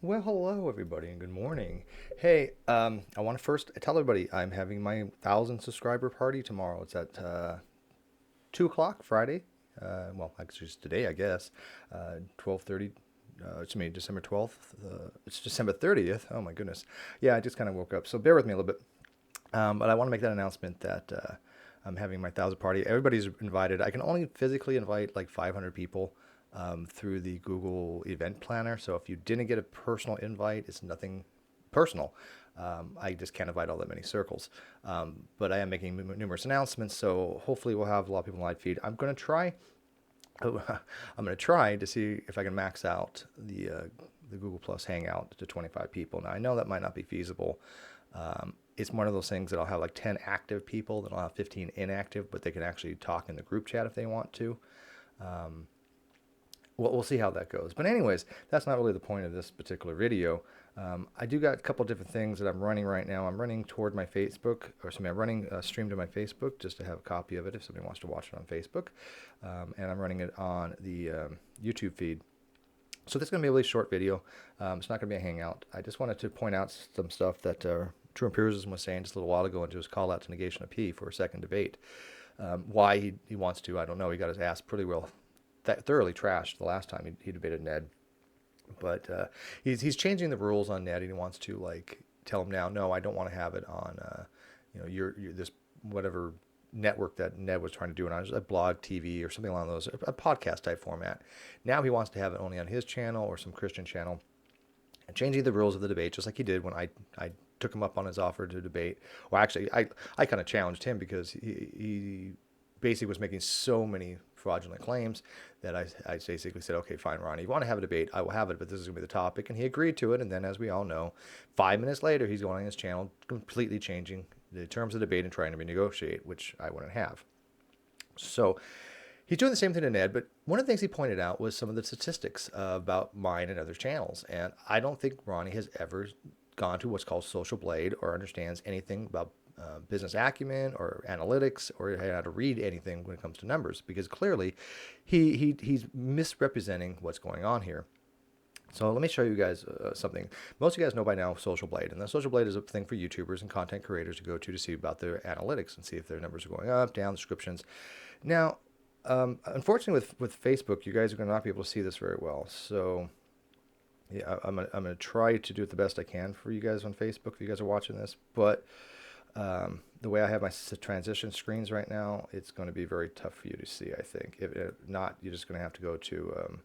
Well, hello everybody, and good morning. Hey, I want to first tell everybody I'm having my 1,000 subscriber party tomorrow. It's at 2 o'clock Friday. Well, actually, it's today, I guess. 12:30. It's me, December 12th. It's December 30th. Oh my goodness. Yeah, I just kind of woke up, so bear with me a little bit. But I want to make that announcement that I'm having my 1,000 party. Everybody's invited. I can only physically invite like 500 people through the Google Event Planner. So if you didn't get a personal invite, it's nothing personal. I just can't invite all that many circles. But I am making numerous announcements, so hopefully we'll have a lot of people in live feed. I'm going to try. I'm going to try to see if I can max out the Google Plus Hangout to 25 people. Now I know that might not be feasible. It's one of those things that I'll have like 10 active people, then I'll have 15 inactive, but they can actually talk in the group chat if they want to. We'll see how that goes. But anyways, that's not really the point of this particular video. I do got a couple different things that I'm running right now. I'm running toward my Facebook, I'm running a stream to my Facebook just to have a copy of it if somebody wants to watch it on Facebook. And I'm running it on the YouTube feed. So this is going to be a really short video. It's not going to be a hangout. I just wanted to point out some stuff that TrueEmpiricism was saying just a little while ago into his call out to negation of P for a second debate. Why he wants to, I don't know. He got his ass pretty well thoroughly trashed the last time he debated Ned. But he's changing the rules on Ned, and he wants to like tell him now, no, I don't want to have it on you're this whatever network that Ned was trying to do, and on a blog TV or something along those, a podcast type format. Now he wants to have it only on his channel or some Christian channel, and changing the rules of the debate, just like he did when I took him up on his offer to debate. Well, actually, I kind of challenged him because he basically was making so many fraudulent claims that I basically said, okay, fine, Ronnie, you want to have a debate, I will have it, but this is going to be the topic. And he agreed to it. And then, as we all know, 5 minutes later, he's going on his channel, completely changing the terms of the debate and trying to renegotiate, which I wouldn't have. So he's doing the same thing to Ned, but one of the things he pointed out was some of the statistics about mine and other channels. And I don't think Ronnie has ever gone to what's called Social Blade or understands anything about business acumen or analytics or how to read anything when it comes to numbers, because clearly he's misrepresenting what's going on here. So let me show you guys something. Most of you guys know by now Social Blade, and the Social Blade is a thing for YouTubers and content creators to go to see about their analytics and see if their numbers are going up, down, descriptions. Now, unfortunately with Facebook, you guys are going to not be able to see this very well. So yeah, I'm gonna try to do it the best I can for you guys on Facebook if you guys are watching this, but the way I have my transition screens right now, it's going to be very tough for you to see, I think. If not, you're just going to have to go to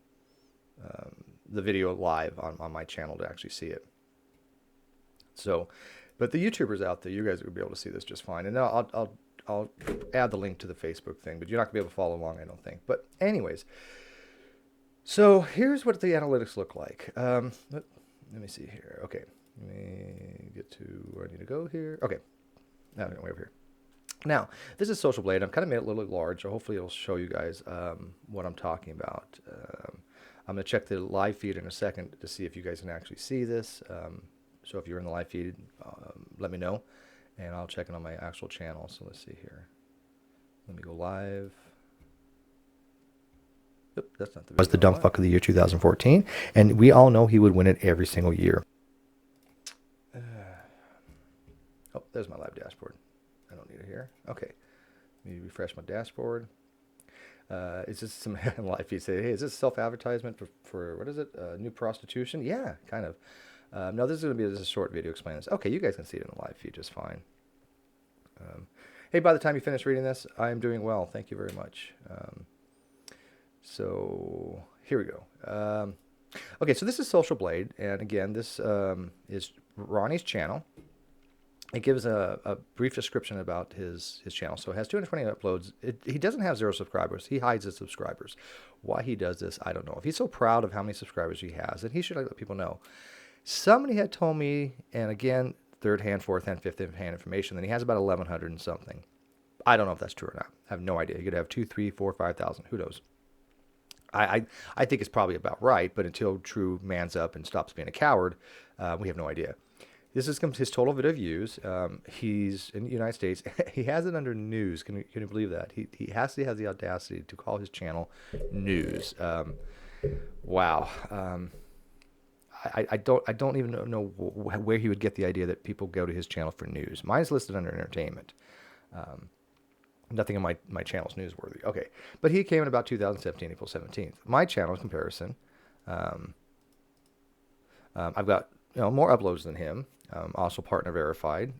the video live on my channel to actually see it. So, but the YouTubers out there, you guys will be able to see this just fine. And I'll add the link to the Facebook thing, but you're not going to be able to follow along, I don't think. But anyways, so here's what the analytics look like. Let me see here. Okay, let me get to where I need to go here. Okay. No, way over here. Now, this is Social Blade. I've kind of made it a little large, so hopefully it'll show you guys what I'm talking about. I'm going to check the live feed in a second to see if you guys can actually see this. So if you're in the live feed, let me know, and I'll check it on my actual channel. So let's see here. Let me go live. Yep, that's not the video. Was the dumb fuck of the year 2014, and we all know he would win it every single year. Oh, there's my live dashboard. I don't need it here. Okay. Let me refresh my dashboard. Is this some live feed say, hey, is this self-advertisement for what is it? New prostitution? Yeah, kind of. No, this is going to be just a short video explaining this. Okay, you guys can see it in the live feed just fine. Hey, by the time you finish reading this, I am doing well. Thank you very much. So here we go. Okay, so this is Social Blade. And again, this is Ronnie's channel. It gives a brief description about his channel. So it has 220 uploads. He doesn't have 0 subscribers. He hides his subscribers. Why he does this, I don't know. If he's so proud of how many subscribers he has, then he should let people know. Somebody had told me, and again, third hand, fourth hand, fifth hand information, that he has about 1,100 and something. I don't know if that's true or not. I have no idea. He could have 2, 3, 4, 5,000. Who knows? I think it's probably about right, but until True mans up and stops being a coward, we have no idea. This is his total video views. He's in the United States. He has it under news. Can you believe that? He has the audacity to call his channel news. Wow. I don't even know where he would get the idea that people go to his channel for news. Mine's listed under entertainment. Nothing on my channel's newsworthy. Okay, but he came in about 2017, April 17th. My channel in comparison, I've got more uploads than him. Also partner verified.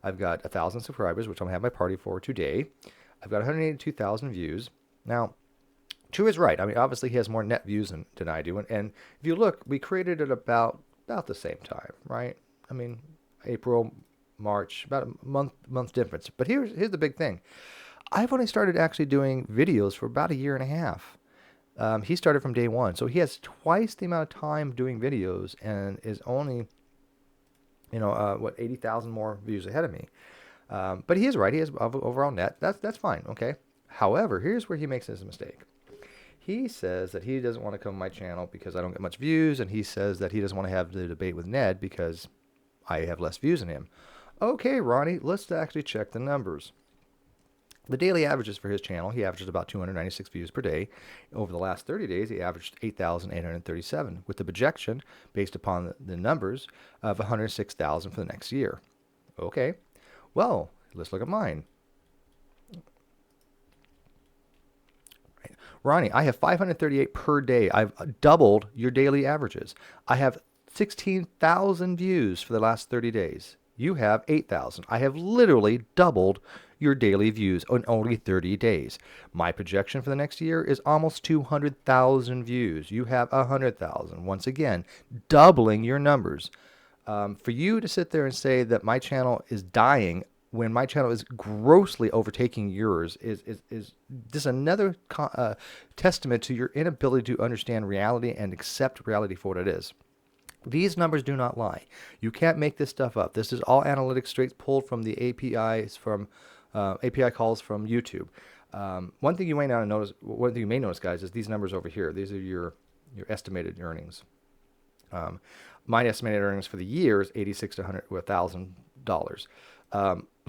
I've got 1,000 subscribers, which I'm gonna have my party for today. I've got 182,000 views. Now, True is right. I mean, obviously he has more net views than I do, and if you look, we created it about the same time, right? I mean, April, March, about a month difference. But here's the big thing. I've only started actually doing videos for about a year and a half. He started from day one, so he has twice the amount of time doing videos and is only, 80,000 more views ahead of me. But he is right. He has overall net. That's fine. Okay. However, here's where he makes his mistake. He says that he doesn't want to come to my channel because I don't get much views, and he says that he doesn't want to have the debate with Ned because I have less views than him. Okay, Ronnie, let's actually check the numbers. The daily averages for his channel, he averages about 296 views per day. Over the last 30 days, he averaged 8,837, with the projection, based upon the numbers, of 106,000 for the next year. Okay, well, let's look at mine. Ronnie, I have 538 per day. I've doubled your daily averages. I have 16,000 views for the last 30 days. You have 8,000. I have literally doubled your daily views in only 30 days. My projection for the next year is almost 200,000 views. You have 100,000. Once again, doubling your numbers. For you to sit there and say that my channel is dying when my channel is grossly overtaking yours is just another testament to your inability to understand reality and accept reality for what it is. These numbers do not lie. You can't make this stuff up. This is all analytics straight pulled from the API calls from YouTube. One thing you may notice, guys, is these numbers over here. These are your estimated earnings. My estimated earnings for the year is $86 to $100,000.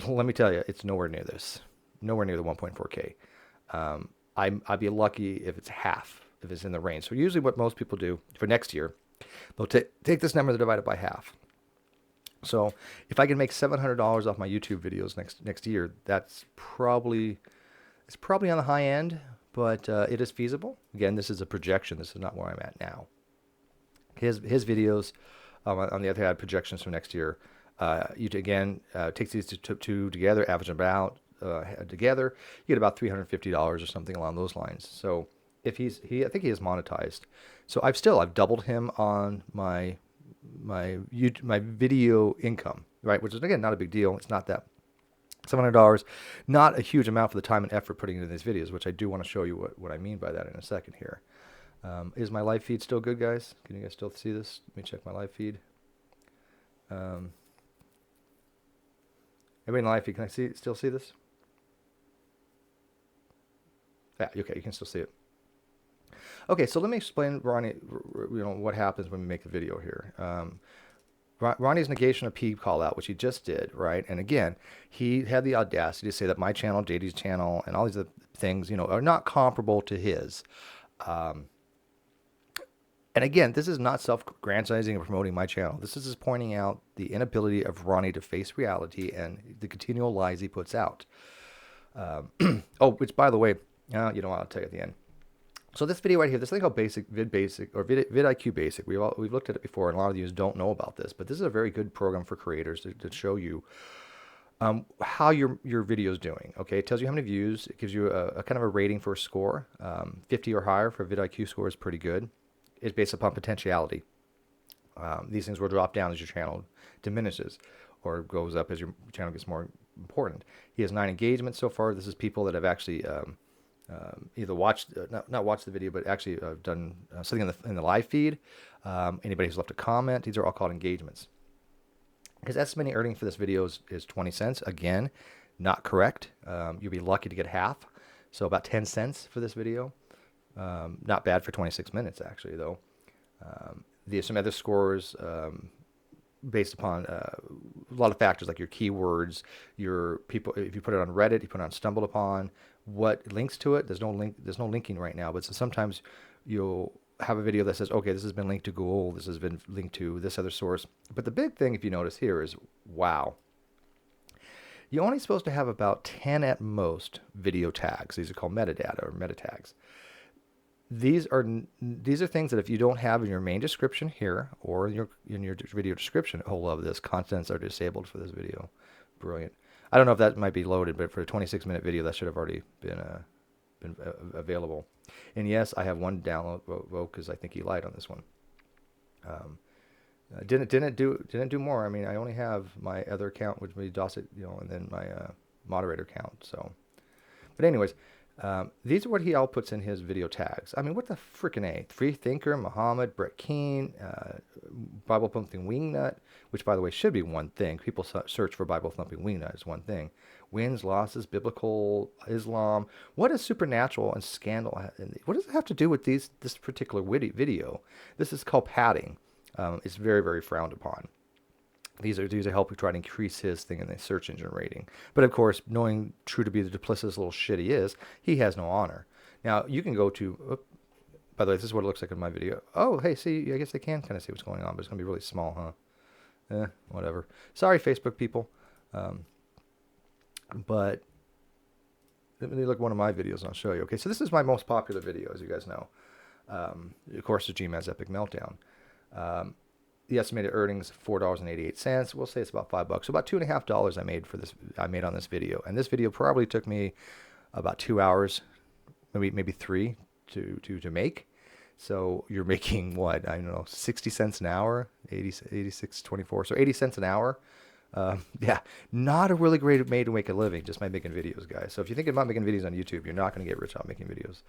Let me tell you, it's nowhere near this. Nowhere near the 1.4K. I'd be lucky if it's half, if it's in the range. So usually what most people do for next year, they'll take this number and divide it by half. So if I can make $700 off my YouTube videos next year, it's probably on the high end, but it is feasible. Again, this is a projection. This is not where I'm at now. His videos, on the other hand, projections for next year. Takes these two together, average about together, you get about $350 or something along those lines. So if I think he is monetized. So I've doubled him on my video income, right? Which is again not a big deal. It's not that $700, not a huge amount for the time and effort putting into these videos, which I do want to show you what I mean by that in a second here. Is my live feed still good, guys? Can you guys still see this? Let me check my live feed. Everybody in the live feed, can I still see this? Yeah, okay, you can still see it. Okay, so let me explain, Ronnie, what happens when we make a video here. Ronnie's negation of P call out, which he just did, right? And again, he had the audacity to say that my channel, JD's channel, and all these other things, are not comparable to his. And again, this is not self-grandizing or promoting my channel. This is just pointing out the inability of Ronnie to face reality and the continual lies he puts out. Which, by the way, I'll tell you at the end. So this video right here, this thing called VidIQ Basic, we've looked at it before, and a lot of you don't know about this, but this is a very good program for creators to show you how your video is doing. Okay, it tells you how many views. It gives you a kind of a rating for a score. 50 or higher for VidIQ score is pretty good. It's based upon potentiality. These things will drop down as your channel diminishes or goes up as your channel gets more important. He has 9 engagements so far. This is people that have actually either watched, not watched the video, but actually done something in the live feed. Anybody who's left a comment. These are all called engagements. His estimated earning for this video is 20 cents. Again, not correct. You'll be lucky to get half. So about 10 cents for this video. Not bad for 26 minutes, actually, though. There's some other scores based upon a lot of factors, like your keywords, your people. If you put it on Reddit, you put it on Stumbled Upon, what links to it. There's no linking right now, but so sometimes you'll have a video that says, okay, this has been linked to Google, this has been linked to this other source. But the big thing, if you notice here, is wow. You're only supposed to have about 10 at most video tags. These are called metadata or meta tags. These are things that if you don't have in your main description here or in your video description, oh, love this, contents are disabled for this video. Brilliant. I don't know if that might be loaded, but for a 26-minute video, that should have already been available. And yes, I have one download vote because I think he lied on this one. Didn't do more. I mean, I only have my other account, which would be Dosset, and then my moderator account. So, but anyways, these are what he all puts in his video tags. I mean, what the frickin' A? Free Thinker, Muhammad, Brett Keane, Bible Thumping Wingnut, which by the way should be one thing. People search for Bible Thumping Wingnut as one thing. Wins, losses, biblical, Islam. What is supernatural and scandal? What does it have to do with this particular video? This is called padding. It's very, very frowned upon. These are helping try to increase his thing in the search engine rating. But of course, knowing True to be the duplicitous little shit he is, he has no honor. Now, you can go to, by the way, this is what it looks like in my video. Oh, hey, see, I guess they can kind of see what's going on, but it's going to be really small, huh? Whatever. Sorry, Facebook people. But let me look at one of my videos and I'll show you. Okay, so this is my most popular video, as you guys know. Of course, the G-Man's Epic Meltdown. The estimated earnings $4.88. We'll say it's about $5. So about $2.50 I made on this video, and this video probably took me about 2 hours, maybe 3 to make. So you're making what, I don't know, 60 cents an hour, 86.24. So 80 cents an hour. Yeah, not a really great way to make a living just by making videos, guys. So if you're thinking about making videos on YouTube, you're not going to get rich out making videos.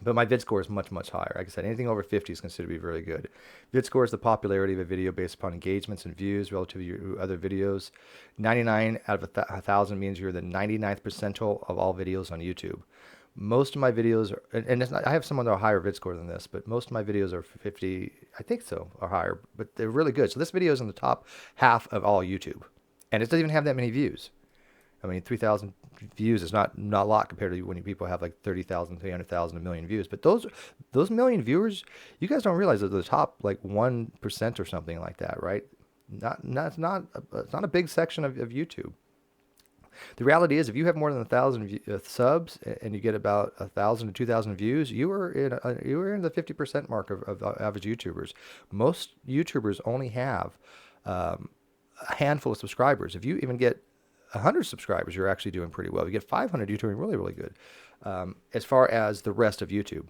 But my vid score is much, much higher. Like I said, anything over 50 is considered to be really good. Vid score is the popularity of a video based upon engagements and views relative to your other videos. 99 out of 1,000 means you're the 99th percentile of all videos on YouTube. Most of my videos are, and it's not, I have some that are higher vid score than this, but most of my videos are 50, I think so, or higher, but they're really good. So this video is in the top half of all YouTube, and it doesn't even have that many views. I mean, 3,000 views is not a lot compared to when people have like 30,000, 300,000, a million views. But those million viewers, you guys don't realize they're the top like 1% or something like that, right? It's not a big section of YouTube. The reality is, if you have more than 1,000 subs and you get about 1,000 to 2,000 views, you are in the 50% mark of average YouTubers. Most YouTubers only have a handful of subscribers. If you even get 100 subscribers, you're actually doing pretty well. If you get 500, you're doing really, really good as far as the rest of YouTube.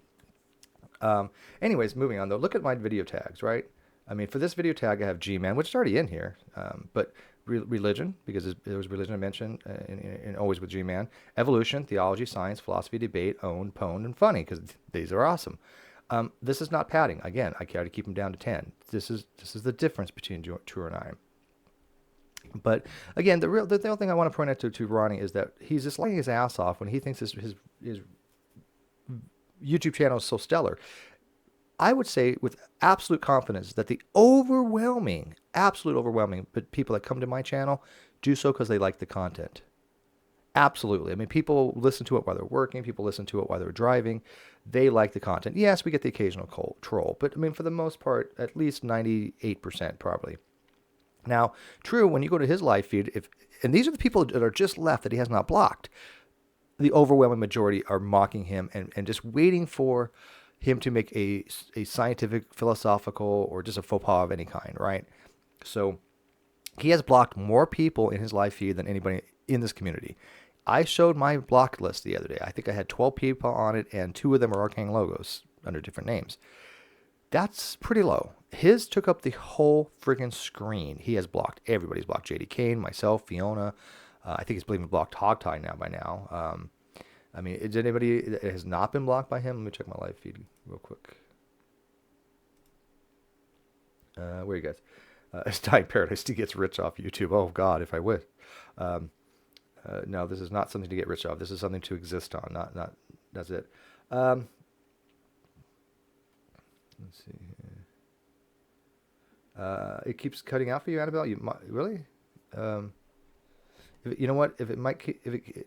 Anyways, moving on though, look at my video tags, right? I mean, for this video tag, I have G-Man, which is already in here, but religion, because there was religion I mentioned, and always with G-Man. Evolution, theology, science, philosophy, debate, own, pwned, and funny, because these are awesome. This is not padding. Again, I try to keep them down to 10. This is the difference between True and I. But again, the only thing I want to point out to Ronnie is that he's just lying his ass off when he thinks his YouTube channel is so stellar. I would say with absolute confidence that the absolute overwhelming people that come to my channel do so because they like the content. Absolutely. I mean, people listen to it while they're working. People listen to it while they're driving. They like the content. Yes, we get the occasional troll, but I mean, for the most part, at least 98% probably. Now, True, when you go to his live feed, and these are the people that are just left that he has not blocked, the overwhelming majority are mocking him and just waiting for him to make a scientific, philosophical, or just a faux pas of any kind, right? So he has blocked more people in his live feed than anybody in this community. I showed my block list the other day. I think I had 12 people on it, and 2 of them are Arcane logos under different names. That's pretty low. His took up the whole friggin' screen. He has blocked everybody. He's blocked JD Kane, myself, Fiona. I think he's even blocked Hogtie by now. I mean, is anybody that has not been blocked by him? Let me check my live feed real quick. Where are you guys? It's Dying Paradise. He gets rich off YouTube. Oh, God, if I would. No, this is not something to get rich off. This is something to exist on. Not. That's it. Let's see here. It keeps cutting out for you, Annabelle. Really? You know what? Let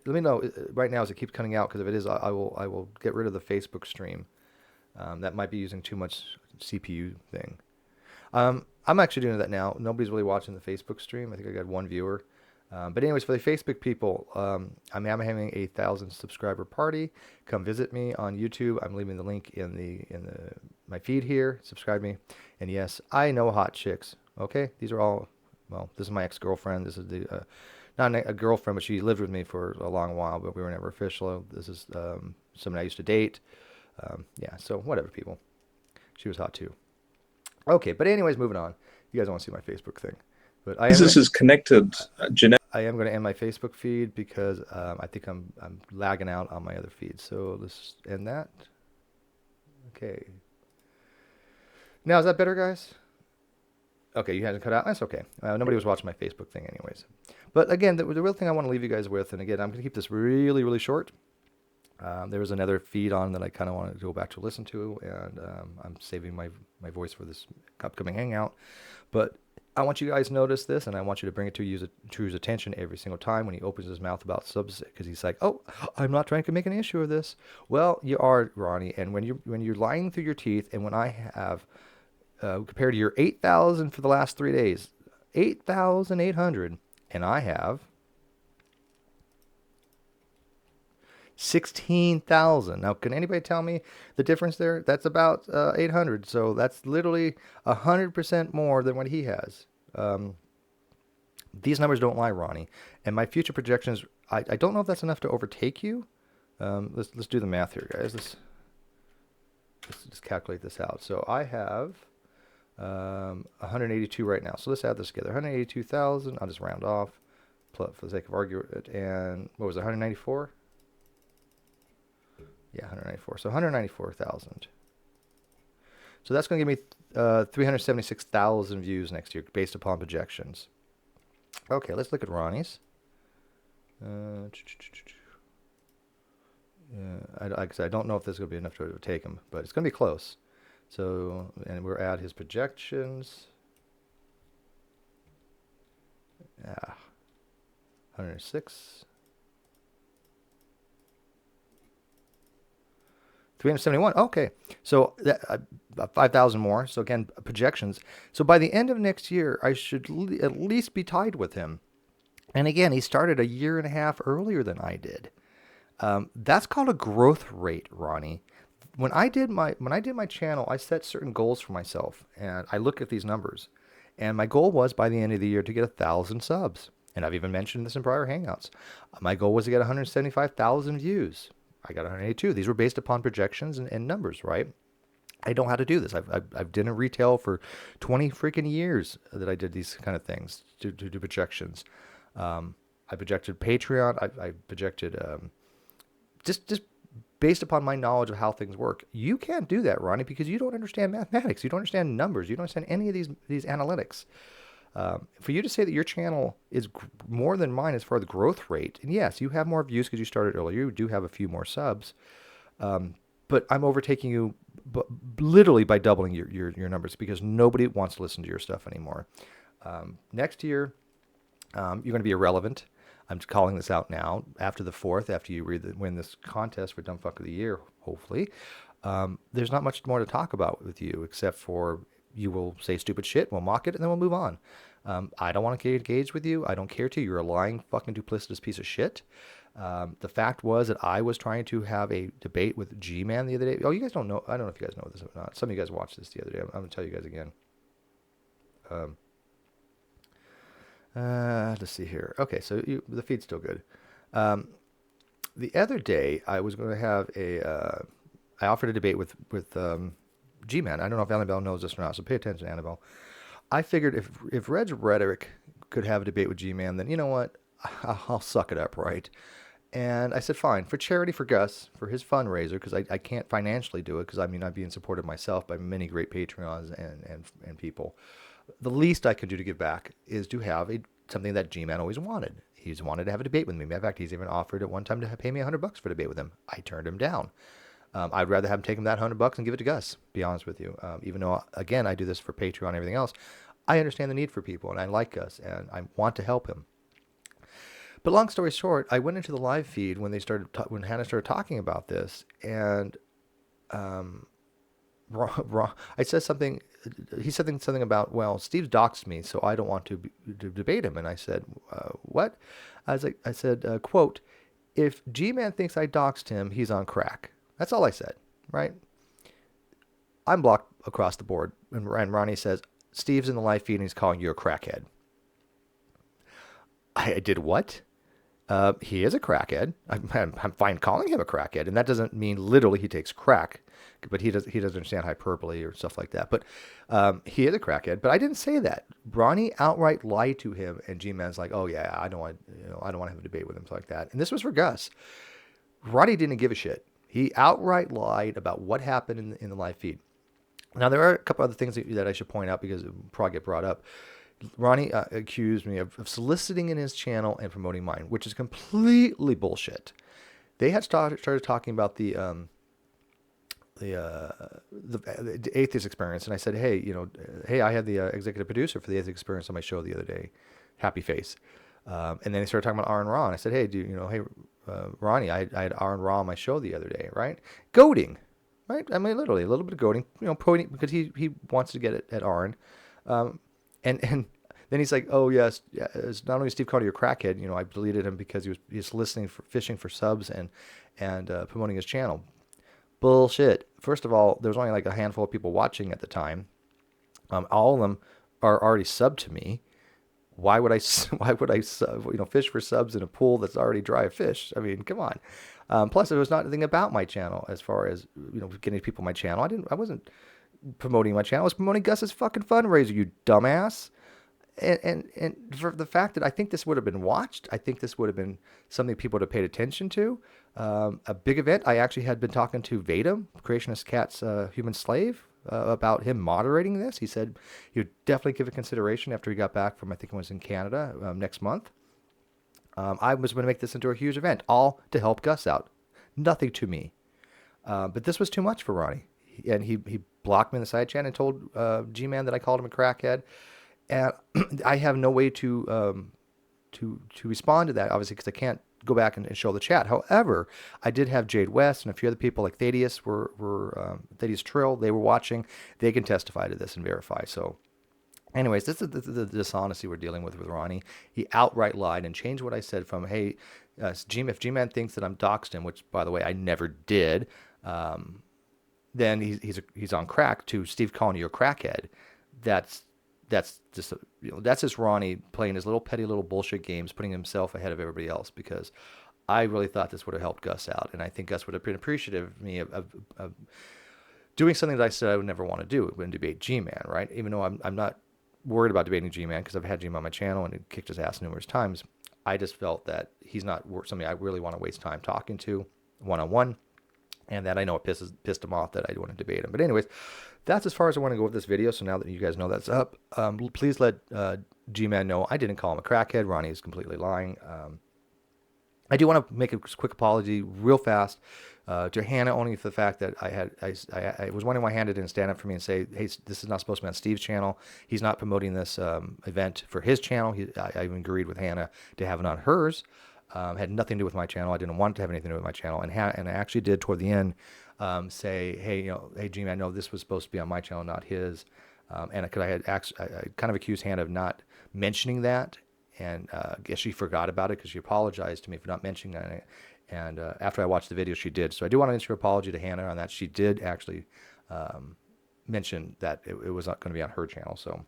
me know right now as it keeps cutting out, because if it is, I will get rid of the Facebook stream. That might be using too much CPU thing. I'm actually doing that now. Nobody's really watching the Facebook stream. I think I got one viewer. But anyways, for the Facebook people, I'm having a 1,000 subscriber party. Come visit me on YouTube. I'm leaving the link in my feed here. Subscribe me. And yes, I know hot chicks. Okay, these are all. Well, this is my ex-girlfriend. This is the not a girlfriend, but she lived with me for a long while, but we were never official. This is someone I used to date. Yeah, so whatever, people. She was hot too. Okay, but anyways, moving on. You guys want to see my Facebook thing. But This is connected I am going to end my Facebook feed because I think I'm lagging out on my other feed. So let's end that. Okay. Now, is that better, guys? Okay, you had to cut out. That's okay. Nobody was watching my Facebook thing anyways. But again, the real thing I want to leave you guys with, and again, I'm going to keep this really, really short. There was another feed on that I kind of wanted to go back to listen to, and I'm saving my voice for this upcoming hangout. But I want you guys to notice this, and I want you to bring it to his attention every single time when he opens his mouth about subs, because he's like, "Oh, I'm not trying to make an issue of this." Well, you are, Ronnie, and when you're lying through your teeth, and when I have compared to your 8,000 for the last 3 days, 8,800, and I have 16,000. Now, can anybody tell me the difference there? That's about 800. So that's literally 100% more than what he has. These numbers don't lie, Ronnie. And my future projections, I don't know if that's enough to overtake you. Let's do the math here, guys. Let's just calculate this out. So I have 182 right now. So let's add this together. 182,000. I'll just round off for the sake of argument. And what was it, 194? Yeah, 194. So 194,000. So that's going to give me 376,000 views next year based upon projections. Okay, let's look at Ronnie's. Like I said, I don't know if this is going to be enough to take him, but it's going to be close. So, and we'll add his projections. Yeah, 106. 371. Okay, so that 5,000 more. So again, projections. So by the end of next year, I should at least be tied with him. And again, he started a year and a half earlier than I did. That's called a growth rate, Ronnie. When I did my channel, I set certain goals for myself, and I look at these numbers. And my goal was by the end of the year to get 1,000 subs. And I've even mentioned this in prior hangouts. My goal was to get 175,000 views. I got 182. These were based upon projections and numbers, right? I know how to do this. I've done in retail for 20 freaking years that I did these kind of things to do projections. I projected Patreon. I projected just based upon my knowledge of how things work. You can't do that, Ronnie, because you don't understand mathematics. You don't understand numbers. You don't understand any of these analytics. For you to say that your channel is more than mine as far as the growth rate, and yes, you have more views because you started earlier. You do have a few more subs, but I'm overtaking you literally by doubling your numbers because nobody wants to listen to your stuff anymore. Next year, you're going to be irrelevant. I'm calling this out now. After the 4th, after you win this contest for Dumb Fuck of the Year, hopefully, there's not much more to talk about with you except for you will say stupid shit, we'll mock it, and then we'll move on. I don't want to engage with you. I don't care to. You're a lying, fucking duplicitous piece of shit. The fact was that I was trying to have a debate with G-Man the other day. Oh, you guys don't know. I don't know if you guys know this or not. Some of you guys watched this the other day. I'm going to tell you guys again. Let's see here. Okay, so the feed's still good. The other day, I was going to have I offered a debate with G-Man. I don't know if Annabelle knows this or not, so pay attention, Annabelle. I figured if Red's Rhetoric could have a debate with G-Man, then you know what? I'll suck it up, right? And I said, fine, for charity for Gus, for his fundraiser, because I can't financially do it, because I mean, I'm being supported myself by many great Patreons and people. The least I can do to give back is to have something that G-Man always wanted. He's wanted to have a debate with me. In fact, he's even offered at one time to pay me $100 for a debate with him. I turned him down. I'd rather have him take him that $100 and give it to Gus, be honest with you. Even though, again, I do this for Patreon and everything else, I understand the need for people, and I like Gus, and I want to help him. But long story short, I went into the live feed when Hannah started talking about this, and I said something. He said something about, well, Steve's doxed me, so I don't want to debate him. And I said, what? I said, quote, if G-Man thinks I doxed him, he's on crack. That's all I said, right? I'm blocked across the board. And Ronnie says, Steve's in the live feed and he's calling you a crackhead. I did what? He is a crackhead. I'm fine calling him a crackhead, and that doesn't mean literally he takes crack, but he doesn't understand hyperbole or stuff like that. But he is a crackhead. But I didn't say that. Ronnie outright lied to him, and G-Man's like, "Oh yeah, I don't want to have a debate with him like that." And this was for Gus. Ronnie didn't give a shit. He outright lied about what happened in the live feed. Now there are a couple other things that I should point out because it will probably get brought up. Ronnie accused me of soliciting in his channel and promoting mine, which is completely bullshit. They had started talking about the atheist experience, and I said, hey, I had the executive producer for the atheist experience on my show the other day, Happy Face, and then they started talking about Aaron Ra, and I said, hey, Ronnie, I had Aaron Ra on my show the other day, right? Goading, right? I mean, literally a little bit of goading, pointing, because he wants to get it at Aaron. And then he's like, oh yes, it's not only Steve called you a crackhead, I deleted him because he was listening for fishing for subs and promoting his channel. Bullshit. First of all, there was only like a handful of people watching at the time. All of them are already subbed to me. Why would I fish for subs in a pool that's already dry of fish? I mean, come on. Plus, it was not anything about my channel as far as getting people my channel. I wasn't promoting my channel. I was promoting Gus's fucking fundraiser, you dumbass. And for the fact that I think this would have been watched, I think this would have been something people would have paid attention to. A big event. I actually had been talking to Vadim, Creationist Cat's human slave, about him moderating this. He said he would definitely give it consideration after he got back from, I think it was in Canada, next month. I was going to make this into a huge event, all to help Gus out. Nothing to me. But this was too much for Ronnie. And he blocked me in the side chat and told G-Man that I called him a crackhead. And I have no way to respond to that, obviously, because I can't go back and show the chat. However, I did have Jade West and a few other people like Thaddeus Thaddeus Trill. They were watching. They can testify to this and verify. So anyways, this is the dishonesty we're dealing with Ronnie. He outright lied and changed what I said from, hey, if G-Man thinks that I'm doxed him, which, by the way, I never did, then he's on crack, to Steve calling you a crackhead. That's just that's just Ronnie playing his little petty little bullshit games, putting himself ahead of everybody else, because I really thought this would have helped Gus out, and I think Gus would have been appreciative of me of doing something that I said I would never want to do, when debate G-Man, right? Even though I'm not worried about debating G-Man, because I've had G-Man on my channel and it kicked his ass numerous times. I just felt that he's not somebody I really want to waste time talking to one-on-one, and that I know it pissed him off that I want to debate him. But anyways, that's as far as I want to go with this video. So now that you guys know that's up, please let G-Man know I didn't call him a crackhead. Ronnie is completely lying. I do want to make a quick apology real fast to Hannah, only for the fact that I was wondering why Hannah didn't stand up for me and say, hey, this is not supposed to be on Steve's channel. He's not promoting this event for his channel. I even agreed with Hannah to have it on hers. Had nothing to do with my channel. I didn't want it to have anything to do with my channel. And I actually did toward the end say, hey, G-Man, no, this was supposed to be on my channel, not his. And because I kind of accused Hannah of not mentioning that. And I guess she forgot about it because she apologized to me for not mentioning that. And after I watched the video, she did. So I do want to issue an apology to Hannah on that. She did actually mention that it was not going to be on her channel. So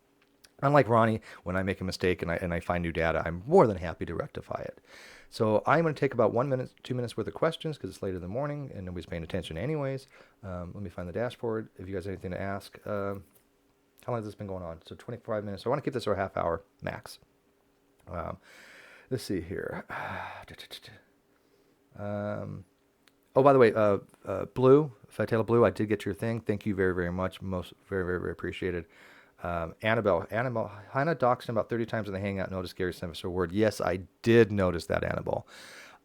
unlike Ronnie, when I make a mistake and I find new data, I'm more than happy to rectify it. So I'm going to take about 1 minute, 2 minutes worth of questions because it's late in the morning and nobody's paying attention anyways. Let me find the dashboard. If you guys have anything to ask, how long has this been going on? So 25 minutes. So I want to keep this for a half hour max. Let's see here. Oh, by the way, Blue, Fatala Blue, I did get your thing. Thank you very, very much. Most very, very, very appreciated. Annabelle, Hannah doxed him about 30 times in the Hangout. Notice Gary sent us a word. Yes, I did notice that, Annabelle.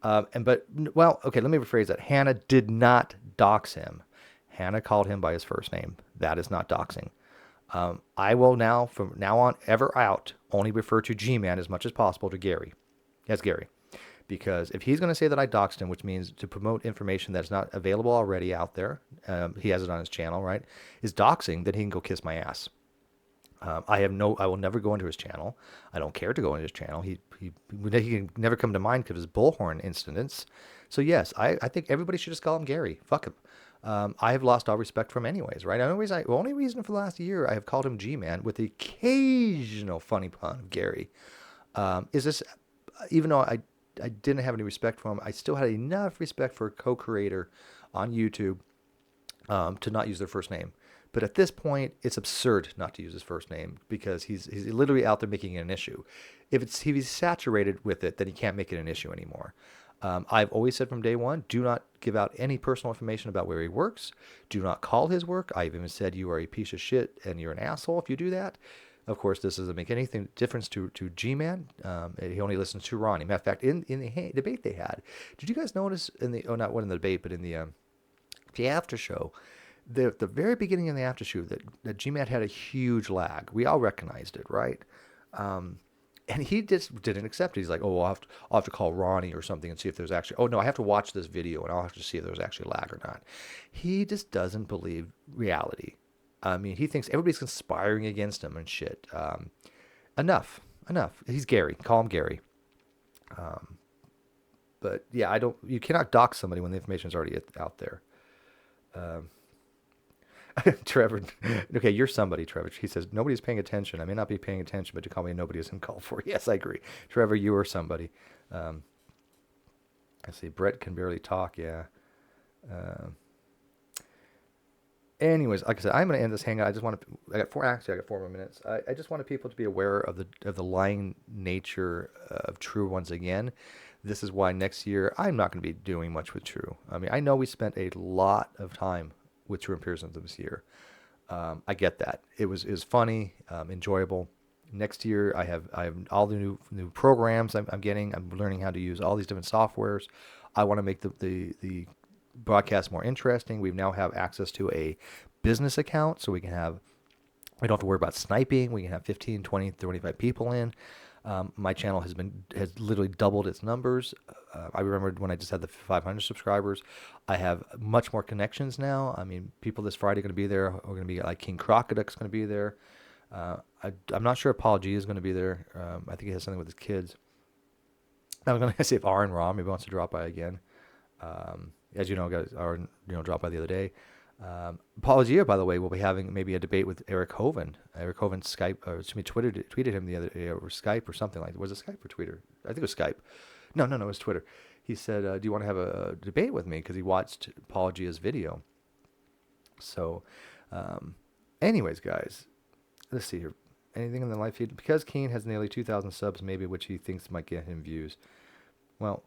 Okay, let me rephrase that. Hannah did not dox him. Hannah called him by his first name. That is not doxing. I will now, from now on, ever out, only refer to G-Man as much as possible to Gary, as Gary. Because if he's going to say that I doxed him, which means to promote information that's not available already out there, he has it on his channel, right? Is doxing, then he can go kiss my ass. I will never go into his channel. I don't care to go into his channel. He can never come to mind because of his bullhorn incidents. So yes, I think everybody should just call him Gary. Fuck him. I have lost all respect for him anyways, right? The only reason for the last year I have called him G-Man with the occasional funny pun of Gary, is this, even though I didn't have any respect for him, I still had enough respect for a co-creator on YouTube to not use their first name. But at this point, it's absurd not to use his first name because he's literally out there making it an issue. If he's saturated with it, then he can't make it an issue anymore. I've always said from day one, do not give out any personal information about where he works. Do not call his work. I've even said you are a piece of shit and you're an asshole if you do that. Of course, this doesn't make anything difference to G-Man. He only listens to Ronnie. Matter of fact, in the debate they had, did you guys notice not in the debate, but in the after show, the very beginning of the after show that G-Man had a huge lag. We all recognized it, right? And he just didn't accept it. He's like, oh, I'll have to call Ronnie or something and see if there's actually, oh no, I have to watch this video and I'll have to see if there's actually lag or not. He just doesn't believe reality. I mean, he thinks everybody's conspiring against him and shit. Enough. He's Gary. Call him Gary. But yeah, you cannot dox somebody when the information is already out there. Trevor, okay, you're somebody, Trevor. He says, nobody's paying attention. I may not be paying attention, but to call me nobody is uncalled for. Yes, I agree. Trevor, you are somebody. I see, Brett can barely talk, yeah. Anyways, like I said, I'm going to end this hangout. I got 4 more minutes. I just wanted people to be aware of the lying nature of True once again. This is why next year I'm not going to be doing much with True. I mean, I know we spent a lot of time with TrueEmpiricism this year. I get that. It was funny, enjoyable. Next year I have all the new programs I'm getting. I'm learning how to use all these different softwares. I want to make the broadcast more interesting. We now have access to a business account, so we don't have to worry about sniping. We can have 15, 20, 25 people in. My channel has literally doubled its numbers. I remember when I just had the 500 subscribers. I have much more connections now. I mean, people this Friday are going to be there. We're going to be like King Crocodic's going to be there. I'm not sure if Paul G is going to be there. I think he has something with his kids. I was going to say if Aaron Raw maybe wants to drop by again. As you know, guys, Aaron dropped by the other day. Paul G, by the way, will be having maybe a debate with Eric Hovind. Eric Hovind tweeted him the other day over Skype or something like that. Was it Skype or Twitter? I think it was Skype. No, it was Twitter. He said, do you want to have a debate with me? Because he watched Paul G's video. So, anyways, guys, let's see here. Anything in the live feed? Because Keen has nearly 2,000 subs, maybe, which he thinks might get him views. Well,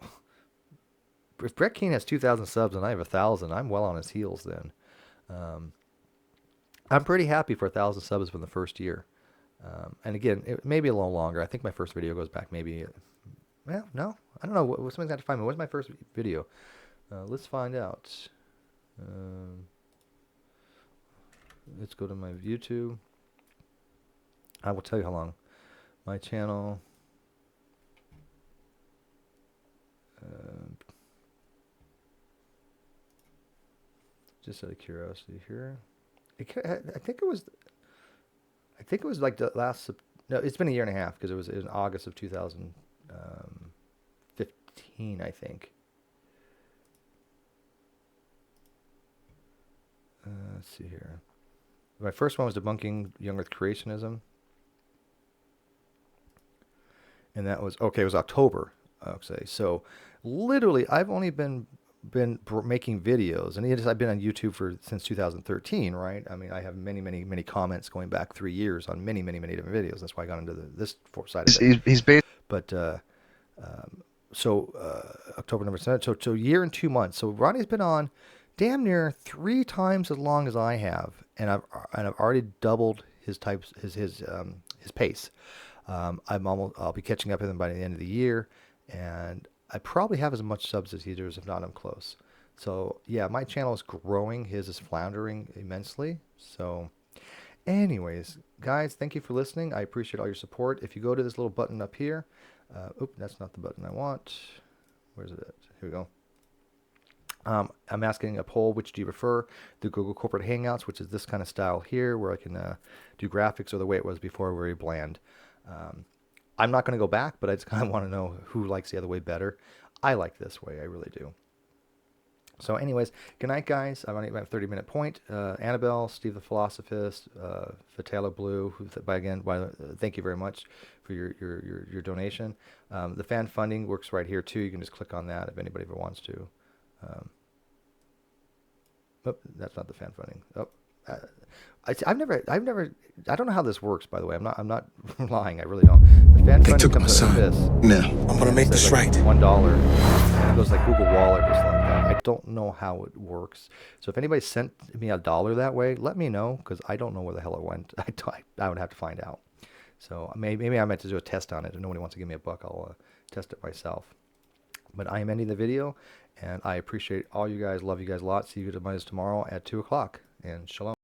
if Brett Keane has 2,000 subs and I have 1,000, I'm well on his heels then. I'm pretty happy for 1,000 subs from the first year. And again, it may be a little longer. I think my first video goes back maybe, well, no, I don't know. Somebody's got to find me. What's my first video? Let's find out. Let's go to my YouTube. I will tell you how long. My channel. Just out of curiosity here. I think it was like the last. No, it's been a year and a half because it was in August of 2015, I think. Let's see here. My first one was debunking young Earth creationism, and that was okay. It was October. Okay, so literally, I've only been making videos, and I've been on YouTube since 2013, right? I mean, I have many comments going back 3 years on many different videos. That's why I got into this side of it. He's based. But October number 7, so a year and 2 months. So Ronnie's been on damn near 3 times as long as I have, and I've already doubled his pace. I'll be catching up with him by the end of the year, and I probably have as much subs as he does, if not I'm close. So yeah, my channel is growing. His is floundering immensely. So anyways, guys, thank you for listening. I appreciate all your support. If you go to this little button up here, that's not the button I want. Where's it? Here we go. I'm asking a poll, which do you prefer? The Google Corporate Hangouts, which is this kind of style here, where I can do graphics, or the way it was before, very bland. I'm not going to go back, but I just kind of want to know who likes the other way better. I like this way, I really do. So anyways, good night, guys. I'm on my 30-minute point. Annabelle, Steve the Philosophist, Fatala Blue, thank you very much for your donation. The fan funding works right here too. You can just click on that if anybody ever wants to. That's not the fan funding. I don't know how this works, by the way. I'm not lying. I really don't. The fan funding comes out of this. Now, I'm gonna make this right. $1, and it goes like Google Wallet or something like that. I don't know how it works. So if anybody sent me $1 that way, let me know, because I don't know where the hell it went. I would have to find out. So maybe I meant to do a test on it. If nobody wants to give me a buck, I'll test it myself. But I am ending the video, and I appreciate all you guys. Love you guys a lot. See you guys tomorrow at 2 o'clock. And shalom.